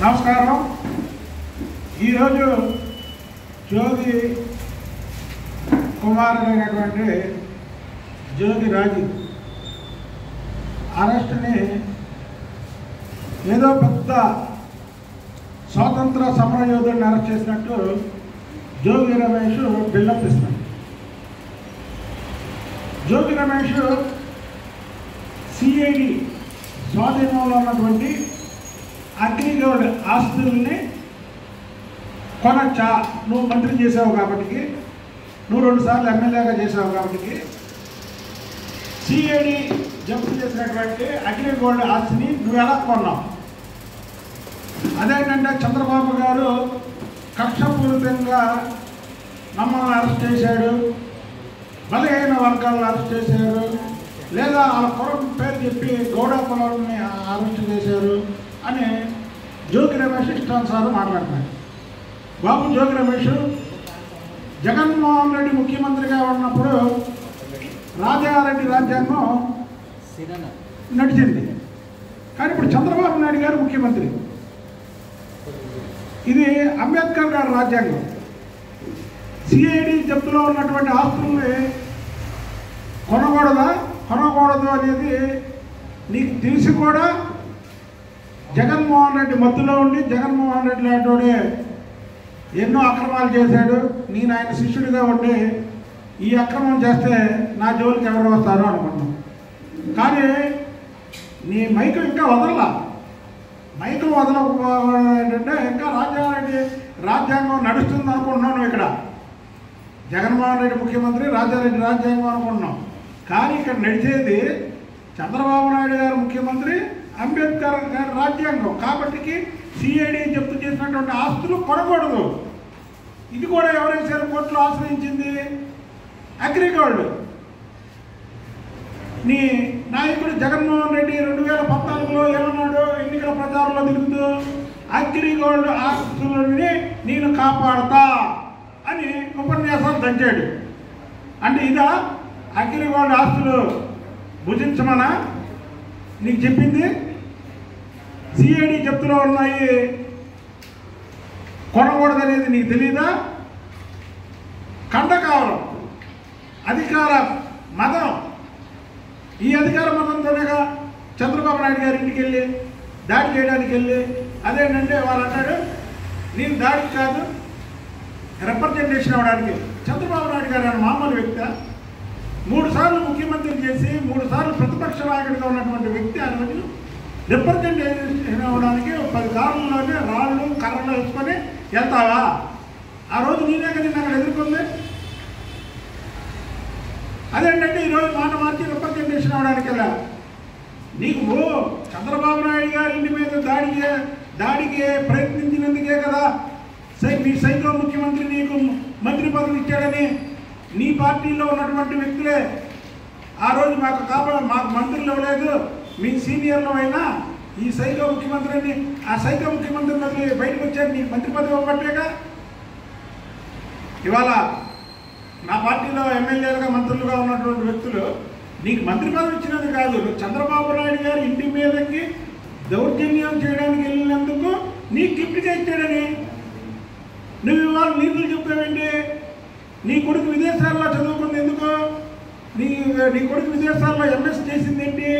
నమస్కారం. ఈరోజు జోగి కుమారుడైనటువంటి జోగి రాజు అరెస్ట్ని ఏదో పెద్ద స్వాతంత్ర సమరయోధుడిని అరెస్ట్ చేసినట్టు జోగి రమేష్ బిల్డప్ ఇస్తున్నాడు. జోగి రమేష్ సిఐడి స్వాధీనంలో ఉన్నటువంటి అగ్రిగోల్డ్ ఆస్తుల్ని కొనచ్చా, నువ్వు మంత్రి చేసావు కాబట్టి, నువ్వు 2 సార్లు ఎమ్మెల్యేగా చేసావు కాబట్టి సిఐడి జప్తు చేసినటువంటి అగ్రిగోల్డ్ ఆస్తిని నువ్వు ఎలా కొన్నావు? అదేంటంటే చంద్రబాబు గారు కక్షపూరితంగా మమ్మల్ని అరెస్ట్ చేశాడు, బలహీన వర్గాలను అరెస్ట్ చేశారు, లేదా వాళ్ళ కులం పేరు చెప్పి గౌడ కులాలని అరెస్ట్ చేశారు అని జోగి రమేష్ ఇష్టానుసారం మాట్లాడుతున్నాడు. బాబు జోగి రమేష్ జగన్మోహన్ రెడ్డి ముఖ్యమంత్రిగా ఉన్నప్పుడు రాజారెడ్డి రాజ్యాంగం నడిచింది, కానీ ఇప్పుడు చంద్రబాబు నాయుడు గారు ముఖ్యమంత్రి. ఇది అంబేద్కర్ గారి రాజ్యాంగం. సిఐడి జప్తులో ఉన్నటువంటి ఆస్తుల్ని కొనకూడదు అనేది నీకు తెలిసి కూడా జగన్మోహన్ రెడ్డి మత్తులో ఉండి, జగన్మోహన్ రెడ్డి లాంటి ఎన్నో అక్రమాలు చేశాడు, నేను ఆయన శిష్యుడిగా ఉండి ఈ అక్రమం చేస్తే నా జోలికి ఎవరు వస్తారు అనుకున్నాం. కానీ నీ మైకు ఇంకా వదలలా. మైకు ఏంటంటే ఇంకా రాజారెడ్డి రాజ్యాంగం నడుస్తుంది అనుకుంటున్నావు నువ్వు. ఇక్కడ జగన్మోహన్ రెడ్డి ముఖ్యమంత్రి, రాజారెడ్డి రాజ్యాంగం అనుకుంటున్నాం, కానీ ఇక్కడ నడిచేది చంద్రబాబు నాయుడు గారు ముఖ్యమంత్రి, అంబేద్కర్ గారి రాజ్యాంగం. కాబట్టి సిఐడి జప్తు చేసినటువంటి ఆస్తులు కొనకూడదు. ఇది కూడా ఎవరైనా కోర్టులో ఆశ్రయించింది అగ్రిగోల్డ్. నీ నాయకుడు జగన్మోహన్ రెడ్డి 2014లో ఏమన్నాడు? ఎన్నికల ప్రచారంలో తిరుగుతూ అగ్రిగోల్డ్ ఆస్తులని నేను కాపాడుతా అని ఉపన్యాసాలు దంచాడు. అంటే ఇదా అగ్రిగోల్డ్ ఆస్తులు భుజించమనా నీకు చెప్పింది? సిఐడి జప్తులో ఉన్నాయి, కొనకూడదనేది నీకు తెలీదా? కండకావరం అధికార మదం. ఈ అధికార మతంతోనేగా చంద్రబాబు నాయుడు గారి ఇంటికి వెళ్ళి దాడి చేయడానికి వెళ్ళి, అదేంటంటే వాళ్ళు అంటాడు నేను దాడికి కాదు రిప్రజెంటేషన్ అవ్వడానికి. చంద్రబాబు నాయుడు గారు ఆయన మామూలు వ్యక్తి, 3 సార్లు ముఖ్యమంత్రి చేసి 3 సార్లు ప్రతిపక్ష నాయకుడిగా ఉన్నటువంటి వ్యక్తి ఆయన రోజు రిప్రజెంటేషన్ అవ్వడానికి 10 కార్లలోనే రాళ్ళు కర్రలు వేసుకొని వెళ్తావా? ఆ రోజు నేనే కదా నిన్ను అక్కడ ఎదుర్కొంది. అదేంటంటే ఈరోజు మాట మార్చి రిప్రజెంటేషన్ అవ్వడానికి వెళ్ళా. నీకు చంద్రబాబు నాయుడు గారి ఇంటి మీద దాడికి ప్రయత్నించినందుకే కదా మీ సైకో ముఖ్యమంత్రి నీకు మంత్రి పదవి ఇచ్చాడని నీ పార్టీలో ఉన్నటువంటి వ్యక్తులే ఆ రోజు మాకు మంత్రులు ఇవ్వలేదు, మీ సీనియర్లు అయినా ఈ సైకో ముఖ్యమంత్రిని, ఆ సైకో ముఖ్యమంత్రి మళ్ళీ బయటకు వచ్చారు, నీకు మంత్రి పదవి ఇవ్వబట్టేగా. ఇవాళ నా పార్టీలో ఎమ్మెల్యేలుగా మంత్రులుగా ఉన్నటువంటి వ్యక్తులు నీకు మంత్రి పదవి ఇచ్చినది కాదు, చంద్రబాబు నాయుడు గారి ఇంటి మీదకి దౌర్జన్యం చేయడానికి వెళ్ళినందుకు నీ గిఫ్ట్గా ఇచ్చాడని నువ్వు ఇవాళ నీతులు చెప్తావేంటి? నీ కొడుకు విదేశాల్లో చదువుకుంది ఎందుకు? నీ కొడుకు విదేశాల్లో ఎంఎస్ చేసింది ఏంటి?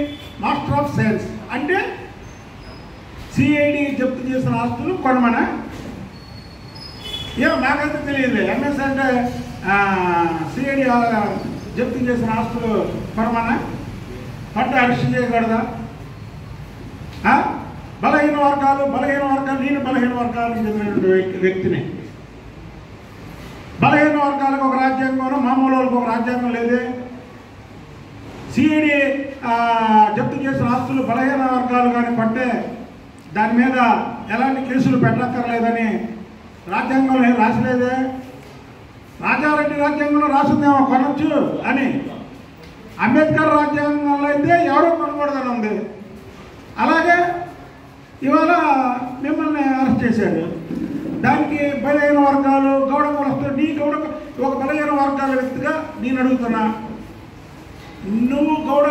Master of science. అంటే సిఐడి జప్తు చేసిన ఆస్తులు కొనమనా? ఏమో నాకైతే తెలియదు. ఎంఎస్ అంటే సిఐడి జప్తు చేసిన ఆస్తులు కొనమనా? పట్టు అరెస్ట్ చేయకూడదా? బలహీన వర్గాలు నేను బలహీన వర్గాలకు చెందినటువంటి వ్యక్తిని. బలహీన వర్గాలకు ఒక రాజ్యాంగం, మామూలు వాళ్ళకి ఒక రాజ్యాంగం లేదే. సిఐడి జప్తు చేసిన ఆస్తులు బలహీన వర్గాలు కానీ పట్టే దాని మీద ఎలాంటి కేసులు పెట్టక్కర్లేదని రాజ్యాంగంలో ఏం రాసలేదే. రాజారెడ్డి రాజ్యాంగంలో రాసిందేమో కొనొచ్చు అని, అంబేద్కర్ రాజ్యాంగంలో అయితే ఎవరో కొనకూడదని ఉంది. అలాగే ఇవాళ మిమ్మల్ని అరెస్ట్ చేశాడు. దానికి బలహీన వర్గాలు గౌడ కులస్తులు, ఒక బలహీన వర్గాల వ్యక్తిగా నేను అడుగుతున్నా, నువ్వు గౌడ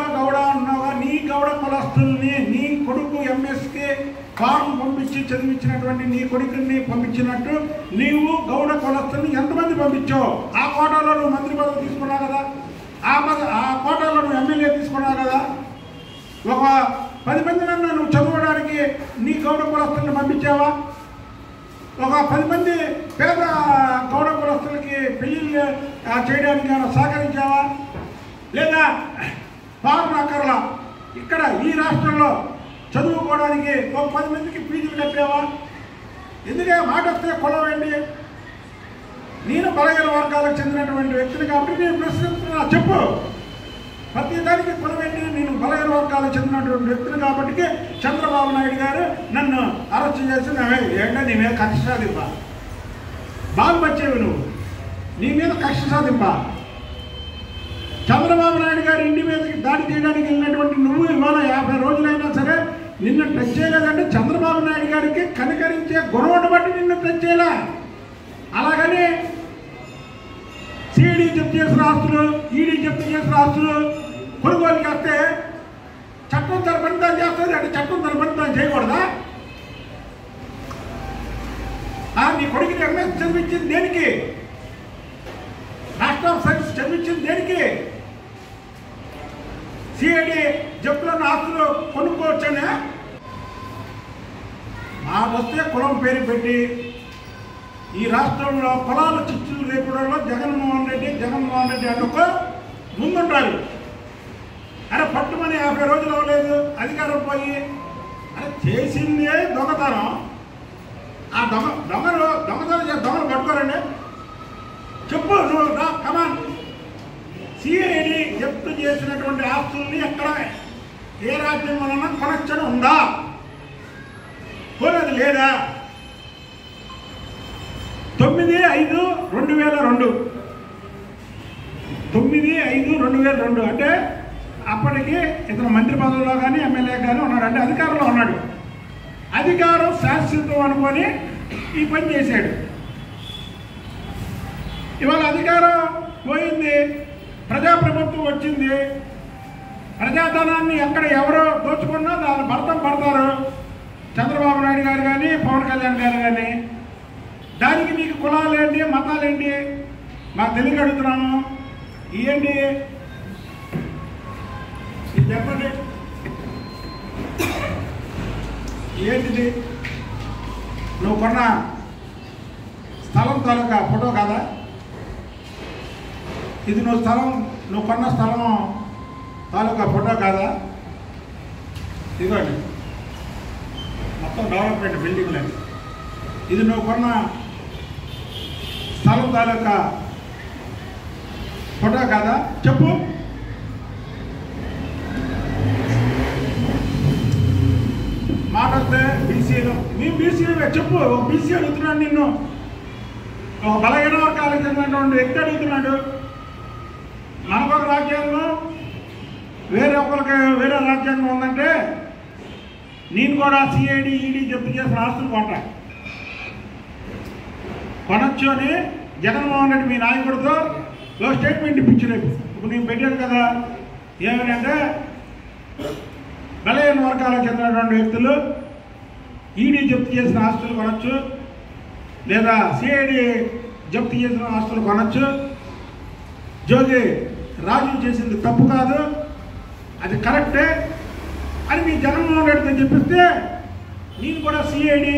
అన్నావా? నీ గౌడ కులస్తుల్ని నీ కొడుకు ఎంఎస్కి ఫారం పంపించి చదివించినటువంటి నీ కొడుకుని పంపించినట్టు నీవు గౌడ కులస్తుని ఎంతమంది పంపించావు? ఆ కోటాలో నువ్వు మంత్రి పదవి తీసుకున్నావు కదా, ఆ కోటాలో నువ్వు ఎమ్మెల్యే తీసుకున్నావు కదా. ఒక 10 మంది నన్ను నువ్వు చదవడానికి నీ గౌడ కులస్తుల్ని పంపించావా? ఒక 10 మంది పేద గౌడ కులస్తులకి పెళ్లిళ్ళు చేయడానికి ఏమైనా సహకరించావా? లేదా ఫారం అక్కర్లా ఇక్కడ ఈ రాష్ట్రంలో చదువుకోవడానికి ఒక 10 మందికి ఫీజులు కట్టావా? ఎందుకంటే మాట వస్తే కులం ఏంటి? నేను బలహీన వర్గాలకు చెందినటువంటి వ్యక్తిని కాబట్టి నేను ప్రశ్నిస్తున్నా, చెప్పు. ప్రతి దానికి కులం ఏంటి? నేను బలహీన వర్గాలకు చెందినటువంటి వ్యక్తిని కాబట్టి చంద్రబాబు నాయుడు గారు నన్ను అరెస్ట్ చేసి ఏంటో నీ మీద కక్ష సాధింప బాగుపచ్చేవి నువ్వు, నీ మీద కక్ష సాధింప. చంద్రబాబు నాయుడు గారు ఇంటి మీదకి దాడి చేయడానికి వెళ్ళినటువంటి నువ్వు ఇవాళ 50 రోజులైనా సరే నిన్ను టచ్ చేయలేదంటే చంద్రబాబు నాయుడు గారికి కనికరించే గుణం బట్టి నిన్ను టచ్ చేయలే. అలాగని సిఐడి జప్తు చేసిన ఆస్తులు, ఈడీ జప్తు చేసిన ఆస్తులు కొనుగోలు చేస్తే చట్టం తన పని తాను చేస్తుంది అంటే చట్టం తన పని తాను చేయకూడదా? నీ కొడుకుని ఎంఎస్ చదివించింది దేనికి? మాస్టర్ ఆఫ్ సైన్స్ చదివించింది దేనికి? సిఐడి జప్తులను ఆస్తులు కొనుక్కోవచ్చనే మా వస్తే కులం పేరు పెట్టి ఈ రాష్ట్రంలో కులాల చిచ్చులు రేపడంలో జగన్మోహన్ రెడ్డి అనుకో ముందుంటారు. అరే పట్టుమని 50 రోజులు అవ్వలేదు అధికారం పోయి, అరే చేసిందే దొంగతనం. ఆ దొంగతనం పట్టుకోరండి, చెప్పు నువ్వు రా కమాన్. సిఐడి జప్తు చేసినటువంటి ఆస్తుల్ని ఎక్కడ ఏ రాజ్యం వలన కనెక్షన్ ఉందా? పోలేదు లేదా? 9/5/2002 9/5/2002 అంటే అప్పటికి ఇతను మంత్రి పదవిలో కానీ ఎమ్మెల్యే కానీ ఉన్నాడు, అంటే అధికారంలో ఉన్నాడు. అధికారం శాశ్వతం అనుకొని ఈ పని చేశాడు. ఇవాళ అధికారం పోయింది, ప్రజాప్రభుత్వం వచ్చింది. ప్రజాధనాన్ని ఎక్కడ ఎవరో దోచుకున్నా దాన్ని భర్తం పడతారు చంద్రబాబు నాయుడు గారు కానీ పవన్ కళ్యాణ్ గారు కానీ. దానికి మీకు కులాలేంటి మతాలేంటి మాకు తెలియక అడుగుతున్నాము. ఏంటి ఇది చెప్పండి, ఏంటిది? నువ్వు కొన్న స్థలం తాలూకా ఫోటో కాదా ఇది? నువ్వు కొన్న స్థలం తాలూకా ఫోటో కాదా? ఇదిగోండి మొత్తం డెవలప్మెంట్ బిల్డింగ్లు. ఇది నువ్వు కొన్న స్థలం తాలూకా ఫోటో కాదా? చెప్పు. మాట వస్తే బీసీలు, మీ బీసీలు చెప్పు. బీసీ అడుగుతున్నాడు నిన్ను, ఒక బలహీన వర్గాలకు చెందినటువంటి వ్యక్తి అడుగుతున్నాడు. మనకొక రాజ్యాంగం, వేరే రాజ్యాంగం ఉందంటే నేను కూడా సిఐడి ఈడీ జప్తు చేసిన ఆస్తులు కొనొచ్చు అని జగన్మోహన్ రెడ్డి మీ నాయకుడితో స్టేట్మెంట్ ఇప్పించలేదు. ఇప్పుడు నేను పెట్టాను కదా, ఏమనంటే బలహీన వర్గాలకు చెందినటువంటి వ్యక్తులు ఈడీ జప్తు చేసిన ఆస్తులు కొనొచ్చు, లేదా సిఐడి జప్తు చేసిన ఆస్తులు కొనొచ్చు. జోగి రాజు చేసింది తప్పు కాదు, అది కరెక్టే అని మీ జగన్మోహన్ రెడ్డితో చెప్పిస్తే నేను కూడా సిఐడి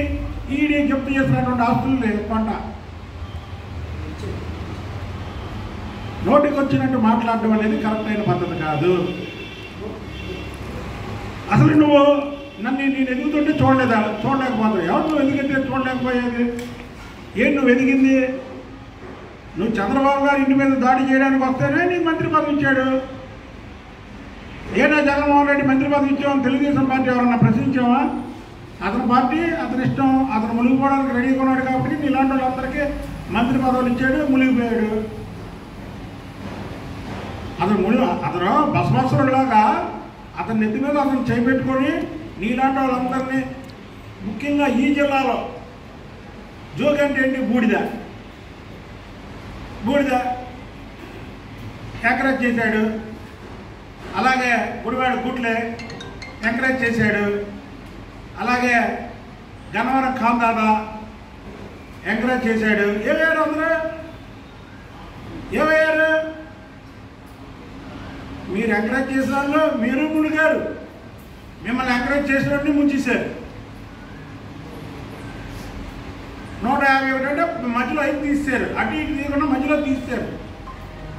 ఈడీ జప్తు చేసినటువంటి ఆస్తులు కొంట. నోటికి వచ్చినట్టు మాట్లాడడం అనేది కరెక్ట్ అయిన పద్ధతి కాదు. అసలు నువ్వు నేను ఎదుగుతుంటే చూడలేకపోతావు. ఎవరు నువ్వు ఎదిగితే చూడలేకపోయేది? ఏం నువ్వు ఎదిగింది? నువ్వు చంద్రబాబు గారు ఇంటి మీద దాడి చేయడానికి వస్తేనే నీకు మంత్రి పదవి ఇచ్చాడు. ఏనా జగన్మోహన్ రెడ్డి మంత్రి పదవి ఇచ్చామని తెలుగుదేశం పార్టీ ఎవరన్నా ప్రశ్నించావా? అతని పార్టీ అతని ఇష్టం, అతను మునిగిపోవడానికి రెడీగా ఉన్నాడు కాబట్టి ఇలాంటి వాళ్ళందరికీ మంత్రి పదవులు ఇచ్చాడు, మునిగిపోయాడు. అతను బసవసరులాగా అతని నెత్తి మీద అతను చేపెట్టుకొని నీలాంటి వాళ్ళందరినీ, ముఖ్యంగా ఈ జిల్లాలో జోగి అంటే ఏంటి? బూడిద ఎంకరేజ్ చేశాడు. అలాగే గుడివాడ గుట్లే ఎంకరేజ్ చేశాడు. అలాగే గన్నవరం ఖాందాదా ఎంకరేజ్ చేశాడు. ఏమయ్యారు అందరూ? ఏమయ్యారు? మీరు ఎంకరేజ్ చేసిన వాళ్ళు మీరు మునిగారు, మిమ్మల్ని ఎంకరేజ్ చేసిన వాడిని ముంచేశారు. 151 అంటే మధ్యలో 5 తీశారు, అటు ఇటు తీయకుండా మధ్యలో తీశారు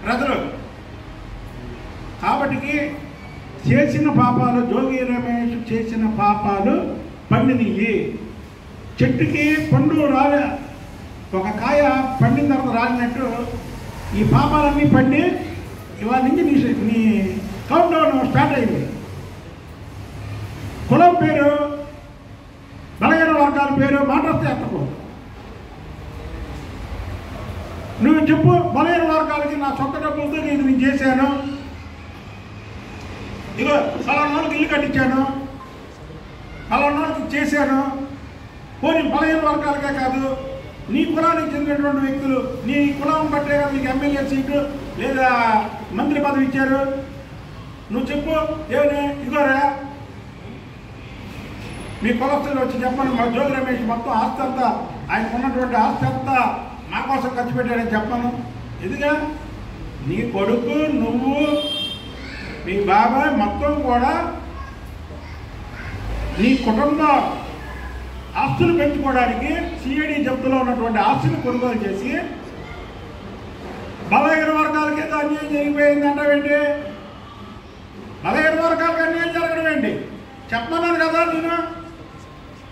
ప్రజలు. కాబట్టి చేసిన పాపాలు, జోగి రమేష్ చేసిన పాపాలు పండినవి. చెట్టుకి పండు రాలే, ఒక కాయ పండిన తర్వాత రాలినట్టు ఈ పాపాలన్నీ పండి ఇవాళ నుంచి నీ కౌంట్ డౌన్ స్టార్ట్ అయింది. కులం పేరు, బలహీన వర్గాల పేరు మాట వస్తే ఎత్తకు. నువ్వు చెప్పు, బలహీన వర్గాలకి నా సొంత డబ్బులతో నేను చేశాను, ఇగో ఫలానాళ్ళకి ఇల్లు కట్టించాను, ఫలానాళ్ళకి చేశాను. పోనీ బలహీన వర్గాలకే కాదు, నీ కులానికి చెందినటువంటి వ్యక్తులు, నీ కులం బట్టే నీకు ఎమ్మెల్యే సీటు లేదా మంత్రి పదవి ఇచ్చారు. నువ్వు చెప్పు, ఏమని ఇగోరా మీ కులస్తులు వచ్చి చెప్పండి, మా జోగి రమేష్ మొత్తం ఆస్తి అంతా, ఆయనకు ఉన్నటువంటి ఆస్తి అంతా నా కోసం ఖర్చు పెట్టాడని చెప్పాను. ఎందుగా నీ కొడుకు, నువ్వు, మీ బాబాయ్ మొత్తం కూడా నీ కుటుంబ ఆస్తులు పెంచుకోవడానికి సిఐడి జప్తులో ఉన్నటువంటి ఆస్తులు కొనుగోలు చేసి బలహీన వర్గాలకి ఏదో అన్యాయం జరిగిపోయింది అంటావేంటి? బలహీన వర్గాలకు అన్యాయం జరగడం ఏంటి? చెప్పమన్నాను కదా నేను.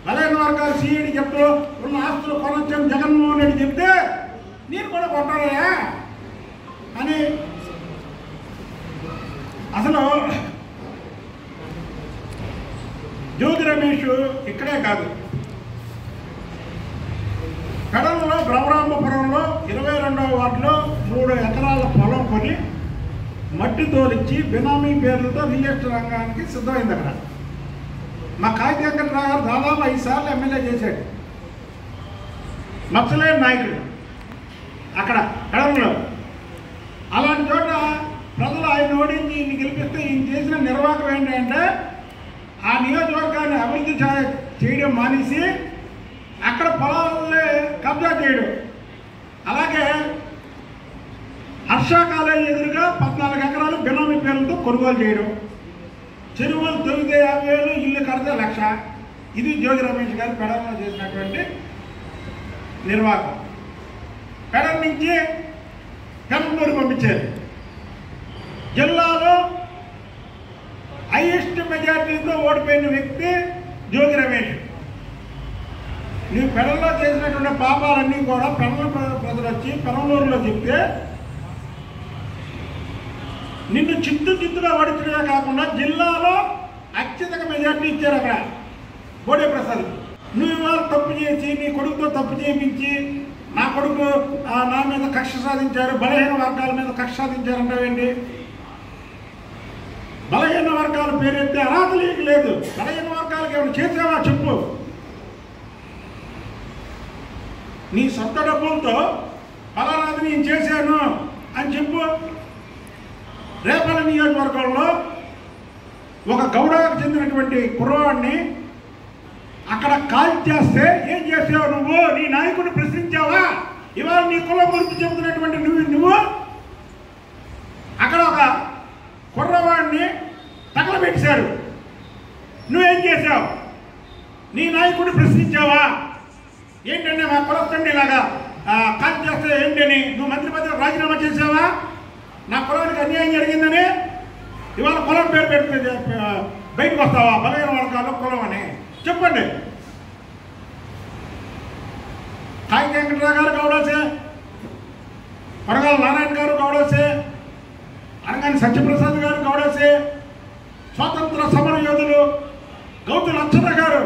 బలహీన వర్గాలు సిఐడి జప్తులో ఉన్న ఆస్తులు కొనొచ్చాను జగన్మోహన్ రెడ్డి చెప్తే నేను కూడా కొంటానయా అని. అసలు జోగి రమేష్ ఇక్కడే కాదు, పెడలలో బ్రహ్మరాంబపురంలో 22వ వార్డులో 3 ఎకరాల పొలం కొని మట్టి తోలిచ్చి బినామీ పేర్లతో రియల్ ఎస్టేట్ రంగానికి సిద్ధమైంది. అక్కడ మా కాగిత వెంకటరావు గారు దాదాపు 5 సార్లు ఎమ్మెల్యే చేశాడు, మత్స్యలేని నాయకుడు అక్కడ పెడలలో. అలాంటి చోట ప్రజలు ఆయన ఓడించి ఈయన గెలిపిస్తే ఈయన చేసిన నిర్వాహకం ఏంటంటే ఆ నియోజకవర్గాన్ని అభివృద్ధి చేయడం మానేసి అక్కడ పొలాలే కబ్జా చేయడం. అలాగే హర్ష కాలేజీ ఎదురుగా 14 ఎకరాలు బినామీ పేర్లతో కొనుగోలు చేయడం, చెరువులు తొలితే 50,000, ఇల్లు కడితే 1,00,000. ఇది జోగి రమేష్ గారు పెడలో చేసినటువంటి నిర్వాహకం. పెడ నుంచి పెనంబూరు పంపించారు. జిల్లాలో హైయెస్ట్ మెజార్టీతో ఓడిపోయిన వ్యక్తి జోగి రమేష్. నువ్వు పెడల్లో చేసినటువంటి పాపాలన్నీ కూడా పెడల ప్రజలు వచ్చి పెనంబూరులో చెప్తే నిన్ను చిత్తుగా ఓడించడమే కాకుండా జిల్లాలో అత్యధిక మెజార్టీ ఇచ్చారు అక్కడ బోడే ప్రసాద్. నువ్వు ఇవాళ తప్పు చేసి నీ కొడుకుతో తప్పు చేయించి నా కొడుకు నా మీద కక్ష సాధించారు, బలహీన వర్గాల మీద కక్ష సాధించారంటావేంటి? బలహీన వర్గాల పేరెత్తే అర్హత నీకు లేదు. బలహీన వర్గాలకు ఏమైనా చేసావా చెప్పు. నీ సొంత డబ్బులతో ఫలానాది నేను చేశాను అని చెప్పు. రేపల్లి నియోజకవర్గంలో ఒక గౌడకు చెందినటువంటి కుర్రవాడిని అక్కడ కాల్ చేస్తే ఏం చేసావు నువ్వు? నీ నాయకుడిని ప్రశ్నించావా? ఇవాళ నీ కులం గురించి చెబుతున్నటువంటి నువ్వు అక్కడ ఒక కుర్రవాడిని తగలబెట్టారు. నువ్వేం చేసావు? నీ నాయకుడిని ప్రశ్నించావా? ఏంటంటే మా కులస్తండి ఇలాగా కాల్ చేస్తే ఏంటని నువ్వు మంత్రి పదవి రాజీనామా చేసావా? నా కులానికి అన్యాయం జరిగిందని ఇవాళ కులం పేరు పెట్టి బయటకు వస్తావా? బలహీన వర్గాలు కులం అని చెప్పండి. కాగిత వెంకటరావు గారు గౌడసే, కొరగాల నారాయణ గారు గౌడసే, అనగాని సత్యప్రసాద్ గారు గౌడసే, స్వాతంత్ర సమర యోధులు గౌతు లచ్చన్న గారు,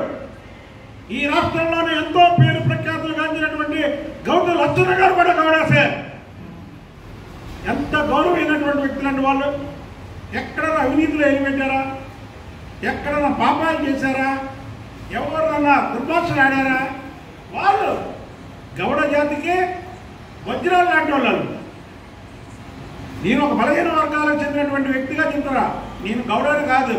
ఈ రాష్ట్రంలోనే ఎంతో పేరు ప్రఖ్యాతులు గాంచినటువంటి గౌతు లచ్చన్న గారు కూడా గౌడసే. ఎంత గౌరవమైనటువంటి వ్యక్తులండి వాళ్ళు. ఎక్కడన్నా అవినీతిలో ఎలిపెట్టారా? ఎక్కడన్నా పాపాలు చేశారా? ఎవరన్నా దుర్భాషలు ఆడారా? వాళ్ళు గౌడ జాతికి వజ్రాలు లాంటి వాళ్ళు. నేను ఒక బలహీన వర్గాలకు చెందినటువంటి వ్యక్తిగా చెప్తారా, నేను గౌడని కాదు.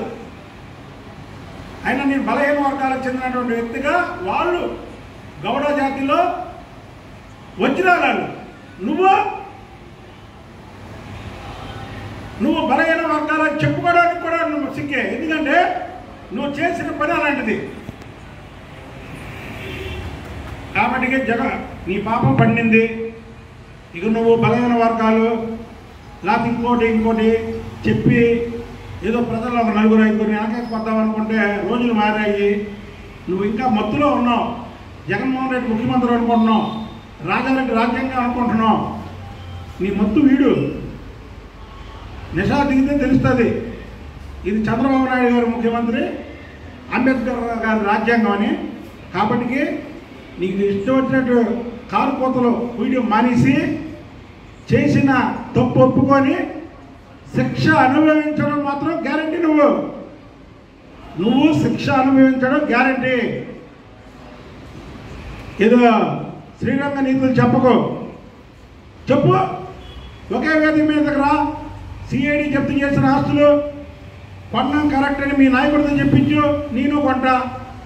అయినా నేను బలహీన వర్గాలకు చెందినటువంటి వ్యక్తిగా వాళ్ళు గౌడ జాతిలో వజ్రాలు నువ్వు బలహీన వర్గాలకు చెప్పుకోవడానికి కూడా నువ్వు సిక్కే. ఎందుకంటే నువ్వు చేసిన పని అలాంటిది. కాబట్టి నీ పాపం పండింది. ఇక నువ్వు బలహీన వర్గాలు లేకపోతే ఇంకోటి చెప్పి ఏదో ప్రజల్లో ఒక నలుగురు ఐదుగురిని వెనకేసుకొద్దాం అనుకుంటే రోజులు మారాయి. నువ్వు ఇంకా మత్తులో ఉన్నావు. జగన్మోహన్ రెడ్డి ముఖ్యమంత్రి అనుకుంటున్నావు, రాజారెడ్డి రాజ్యాంగం అనుకుంటున్నావు. నీ మత్తు వీడు నిషా దిగితే తెలుస్తుంది ఇది చంద్రబాబు నాయుడు గారు ముఖ్యమంత్రి, అంబేద్కర్ గారి రాజ్యాంగం అని. కాబట్టి నీకు ఇష్టం వచ్చినట్టు కారు కోతలు వీడియో మానేసి చేసిన తప్పు ఒప్పుకొని శిక్ష అనుభవించడం మాత్రం గ్యారంటీ. నువ్వు శిక్ష అనుభవించడం గ్యారంటీ. ఏదో శ్రీరంగ నీతులు చెప్పకు. చెప్పు, ఒకే వేదిక మీదకి రా. సిఐడి జప్తు చేసిన ఆస్తులు కొన్నాం కరెక్ట్ అని మీ నాయకుడితో చెప్పించు, నేను కొంటా.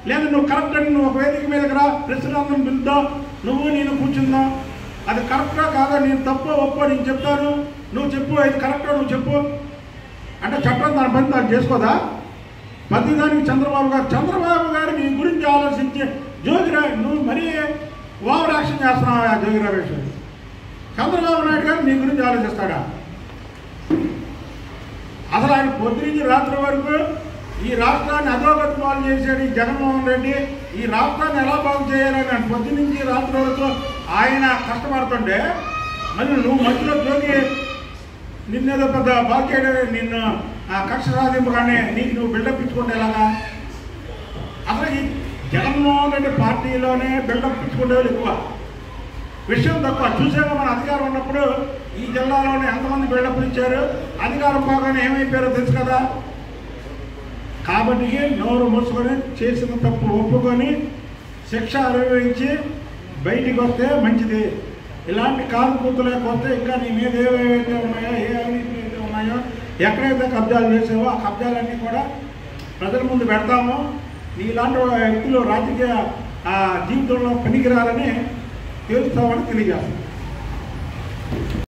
లేదా నువ్వు కరెక్ట్ అని నువ్వు ఒక వేదిక మీదకి రా, ప్రెసిడెంట్ని పిలుద్దాం, నేను కూర్చుందాం. అది కరెక్టా కాదా, నేను తప్పో ఒప్పో నేను చెప్తాను, నువ్వు చెప్పు. అది కరెక్టో నువ్వు చెప్పు అంటే చట్టం దాని పని దాన్ని చేసుకోదా? ప్రతిదానికి చంద్రబాబు గారు నీ గురించి ఆలోచించి నువ్వు మరీ ఓవర్ యాక్షన్ చేస్తున్నావు. జోగి రమేష్ చంద్రబాబు నాయుడు గారు నీ గురించి ఆలోచిస్తాడా? అసలు ఆయన పొద్దునుంచి రాత్రి వరకు ఈ రాష్ట్రాన్ని అధోగతి పాలు చేశాడు ఈ జగన్మోహన్ రెడ్డి. ఈ రాష్ట్రాన్ని ఎలా బాగు చేయాలని ఆయన పొద్దునుంచి రాత్రి వరకు ఆయన కష్టపడుతుంటే మళ్ళీ నువ్వు మధ్యలో జోగి నిన్నేదో పెద్ద బాగు చేయడం, నిన్ను కక్ష సాధింపుగానే నీకు నువ్వు బిల్డప్ ఇచ్చుకుంటే ఎలాగా? అసలు ఈ జగన్మోహన్ రెడ్డి పార్టీలోనే బిల్డప్ ఇచ్చుకునే వాళ్ళు ఎక్కువ, విషయం తక్కువ. చూసాక మన అధికారం ఉన్నప్పుడు ఈ జిల్లాలోనే ఎంతమంది బిల్డప్లు ఇచ్చారు, అధికారం పోగానే ఏమైపోయారో తెలుసు కదా. కాబట్టి నోరు మూసుకొని చేసిన తప్పు ఒప్పుకొని శిక్ష అనుభవించి బయటికి వస్తే మంచిది. ఇలాంటి కాలు కూతులేకపోతే ఇంకా నీ మీద ఏవైతే ఉన్నాయో, ఏ అవినీతులు అయితే ఉన్నాయో, ఎక్కడైతే కబ్జాలు చేసావో ఆ కబ్జాలన్నీ కూడా ప్రజల ముందు పెడతాము. నీలాంటి వ్యక్తులు రాజకీయ జీవితంలో పనికిరాలని తెలుస్తామని తెలియజేస్తాం.